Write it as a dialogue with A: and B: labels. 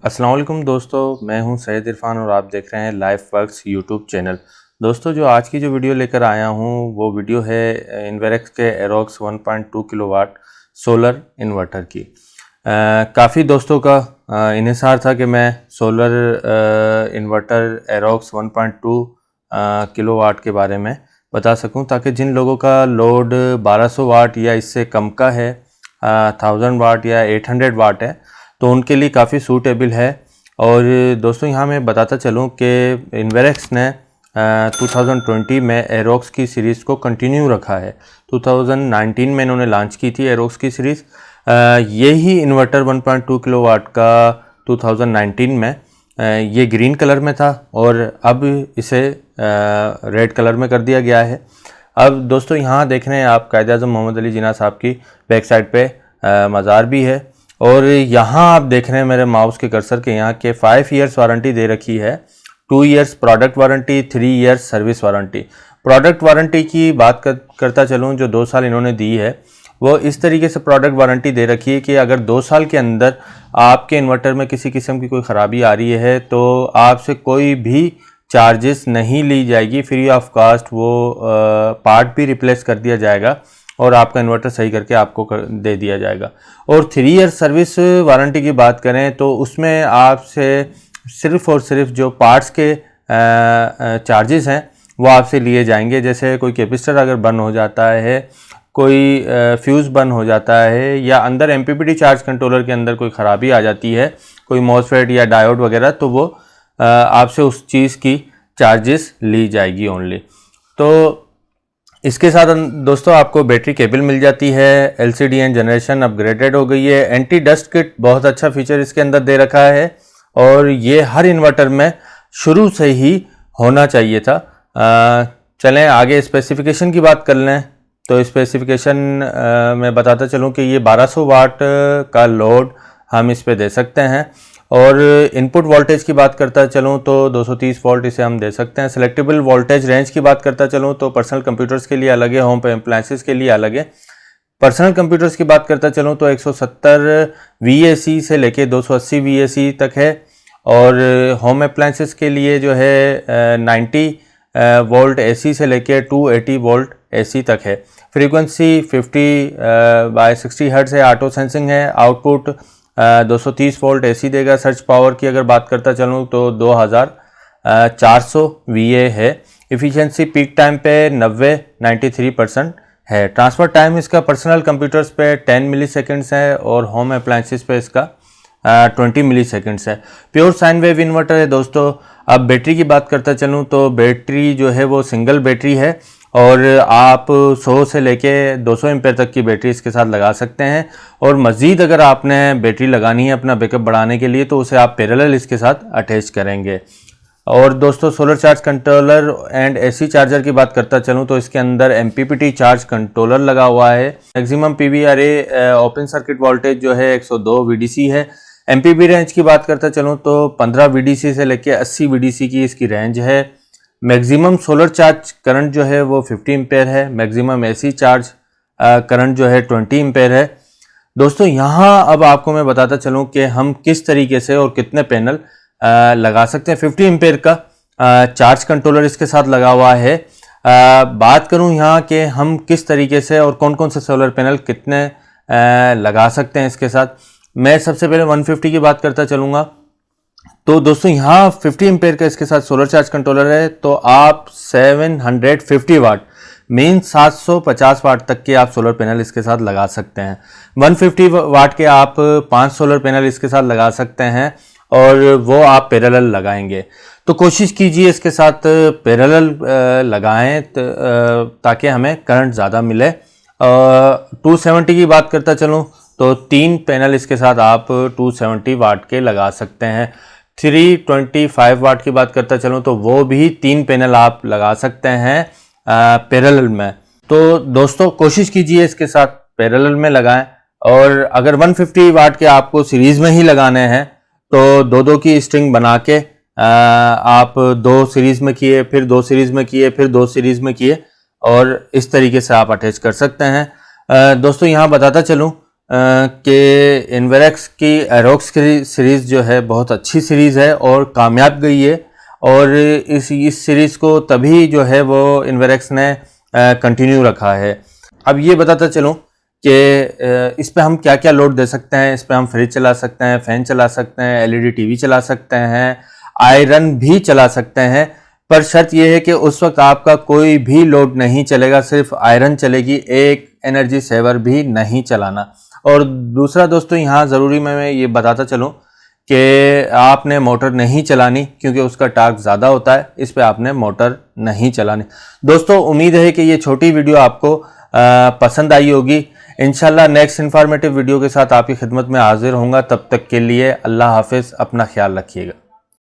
A: अस्सलाम वालेकुम दोस्तों, मैं हूं सैयद इरफान और आप देख रहे हैं लाइफ वर्क्स यूट्यूब चैनल। दोस्तों, जो आज की जो वीडियो लेकर आया हूं वो वीडियो है इन्वेरेक्स के एरोक्स 1.2 किलोवाट सोलर इन्वर्टर की। काफ़ी दोस्तों का इन्हिसार था कि मैं सोलर इन्वर्टर एरोक्स 1.2 किलोवाट के बारे में बता सकूं, ताकि जिन लोगों का लोड 1200 वाट या इससे कम का है, 1000 वाट या 800 वाट है, तो उनके लिए काफ़ी सूटेबल है। और दोस्तों, यहाँ मैं बताता चलूँ कि इन्वेरेक्स ने 2020 में एरोक्स की सीरीज़ को कंटिन्यू रखा है। 2019 में इन्होंने लॉन्च की थी एरोक्स की सीरीज़। यही इन्वर्टर 1.2 किलोवाट का 2019 में ये ग्रीन कलर में था और अब इसे रेड कलर में कर दिया गया है। अब दोस्तों, यहाँ देख रहे हैं आप कायद-ए-आज़म मोहम्मद अली जिन्ना साहब की बैक साइड पे मज़ार भी है, और यहाँ आप देख रहे हैं मेरे माउस के कर्सर के यहाँ के 5 ईयर्स वारंटी दे रखी है, 2 years product warranty, 3 years service warranty. Product warranty की बात करता चलूँ, जो 2 साल इन्होंने दी है, वो इस तरीके से प्रोडक्ट वारंटी दे रखी है कि अगर 2 साल के अंदर आपके इन्वर्टर में किसी किस्म की कोई ख़राबी आ रही है तो आपसे कोई भी चार्जेस नहीं ली जाएगी, फ्री ऑफ कास्ट वो पार्ट भी रिप्लेस कर दिया जाएगा और आपका इन्वर्टर सही करके आपको दे दिया जाएगा। और 3 ईयर सर्विस वारंटी की बात करें तो उसमें आपसे सिर्फ़ और सिर्फ जो पार्ट्स के चार्जेस हैं वो आपसे लिए जाएंगे। जैसे कोई कैपेसिटर अगर बंद हो जाता है, कोई फ्यूज़ बंद हो जाता है, या अंदर एमपीपीटी चार्ज कंट्रोलर के अंदर कोई ख़राबी आ जाती है, कोई मॉसफेट या डायोड वगैरह, तो वो आपसे उस चीज़ की चार्जेस ली जाएगी ओनली। तो इसके साथ दोस्तों आपको बैटरी केबल मिल जाती है। LCDN जनरेशन अपग्रेडेड हो गई है। एंटी डस्ट किट बहुत अच्छा फीचर इसके अंदर दे रखा है, और ये हर इन्वर्टर में शुरू से ही होना चाहिए था। चलें आगे स्पेसिफिकेशन की बात कर लें। तो स्पेसिफिकेशन मैं बताता चलूँ कि ये 1200 वाट का लोड हम इस पे दे सकते हैं, और इनपुट वोल्टेज की बात करता चलूँ तो 230 वोल्ट इसे हम दे सकते हैं। सेलेक्टेबल वोल्टेज रेंज की बात करता चलूँ तो पर्सनल कंप्यूटर्स के लिए अलग है, होम पे अप्लायंसेस के लिए अलग है। पर्सनल कंप्यूटर्स की बात करता चलूँ तो 170 VAC से लेके 280 VAC तक है, और होम अप्लायंसेस के लिए जो है 90 वोल्ट AC से लेके 280 वोल्ट AC तक है। फ्रीक्वेंसी 50/60 हर्ट्ज है, ऑटो सेंसिंग है। आउटपुट 230 वोल्ट AC देगा। सर्च पावर की अगर बात करता चलूँ तो 2400 VA है। इफ़िशियंसी पीक टाइम पे 93% है। ट्रांसफ़र टाइम इसका पर्सनल कंप्यूटर्स पे 10 मिली सेकेंड्स है, और होम अप्लायंसेस पे इसका 20 मिली सेकेंड्स है। प्योर साइन वेव इन्वर्टर है दोस्तों। अब बैटरी की बात करता चलूँ तो बैटरी जो है वो सिंगल बैटरी है, और आप 100 से लेके 200 एम्पेयर तक की बैटरी इसके साथ लगा सकते हैं। और मज़ीद अगर आपने बैटरी लगानी है अपना बैकअप बढ़ाने के लिए तो उसे आप पैरेलल इसके साथ अटैच करेंगे। और दोस्तों, solar charge controller and AC charger की बात करता चलूँ तो इसके अंदर MPPT चार्ज कंट्रोलर लगा हुआ है। Maximum PVRA open circuit voltage जो है 102 VDC है। MPP रेंज की बात करता चलूँ तो 15 VDC से लेके 80 VDC की इसकी रेंज है। मैक्सिमम सोलर चार्ज करंट जो है वो 50 एम्पेयर है। मैक्सिमम AC चार्ज करंट जो है 20 एम्पेयर है। दोस्तों, यहाँ अब आपको मैं बताता चलूँ कि हम किस तरीके से और कितने पैनल लगा सकते हैं। 50 एम्पेयर का चार्ज कंट्रोलर इसके साथ लगा हुआ है। बात करूँ यहाँ कि हम किस तरीके से और कौन कौन से सोलर पैनल कितने लगा सकते हैं इसके साथ, मैं सबसे पहले 150 की बात करता चलूँगा। तो दोस्तों, यहाँ 50 एम्पेयर का इसके साथ सोलर चार्ज कंट्रोलर है, तो आप 750 वाट मीन 750 वाट तक के आप सोलर पैनल इसके साथ लगा सकते हैं। 150 वाट के आप 5 सोलर पैनल इसके साथ लगा सकते हैं, और वो आप पैरेलल लगाएंगे। तो कोशिश कीजिए इसके साथ पैरेलल लगाएं ताकि हमें करंट ज़्यादा मिले। 270 की बात करता चलूँ तो 3 पैनल इसके साथ आप 270 वाट के लगा सकते हैं। 325 वाट की बात करता चलूँ तो वो भी 3 पैनल आप लगा सकते हैं पैरेलल में। तो दोस्तों, कोशिश कीजिए इसके साथ पैरेलल में लगाएं। और अगर 150 वाट के आपको सीरीज़ में ही लगाने हैं तो 2-2 की स्ट्रिंग बना के आप 2 सीरीज़ में किए, फिर 2 सीरीज़ में किए, फिर 2 सीरीज़ में किए, और इस तरीके से आप अटैच कर सकते हैं। दोस्तों, यहाँ बताता चलूँ कि इन्वेरेक्स की एरोक्स सीरीज़ जो है बहुत अच्छी सीरीज़ है और कामयाब गई है। और इस सीरीज़ को तभी जो है वो इन्वेरेक्स ने कंटिन्यू रखा है। अब ये बताता चलूँ कि इस पे हम क्या क्या लोड दे सकते हैं। इस पे हम फ्रिज चला सकते हैं, फ़ैन चला सकते हैं, एलईडी टीवी चला सकते हैं, आयरन भी चला सकते हैं। पर शर्त यह है कि उस वक्त आपका कोई भी लोड नहीं चलेगा, सिर्फ आयरन चलेगी, एक एनर्जी सेवर भी नहीं चलाना। और दूसरा दोस्तों यहाँ ज़रूरी मैं ये बताता चलूँ कि आपने मोटर नहीं चलानी, क्योंकि उसका टार्क ज़्यादा होता है। इस पे आपने मोटर नहीं चलानी। दोस्तों उम्मीद है कि ये छोटी वीडियो आपको पसंद आई होगी। इंशाल्लाह नेक्स्ट इन्फॉर्मेटिव वीडियो के साथ आपकी खिदमत में हाजिर होऊंगा। तब तक के लिए अल्लाह हाफिज़, अपना ख्याल रखिएगा।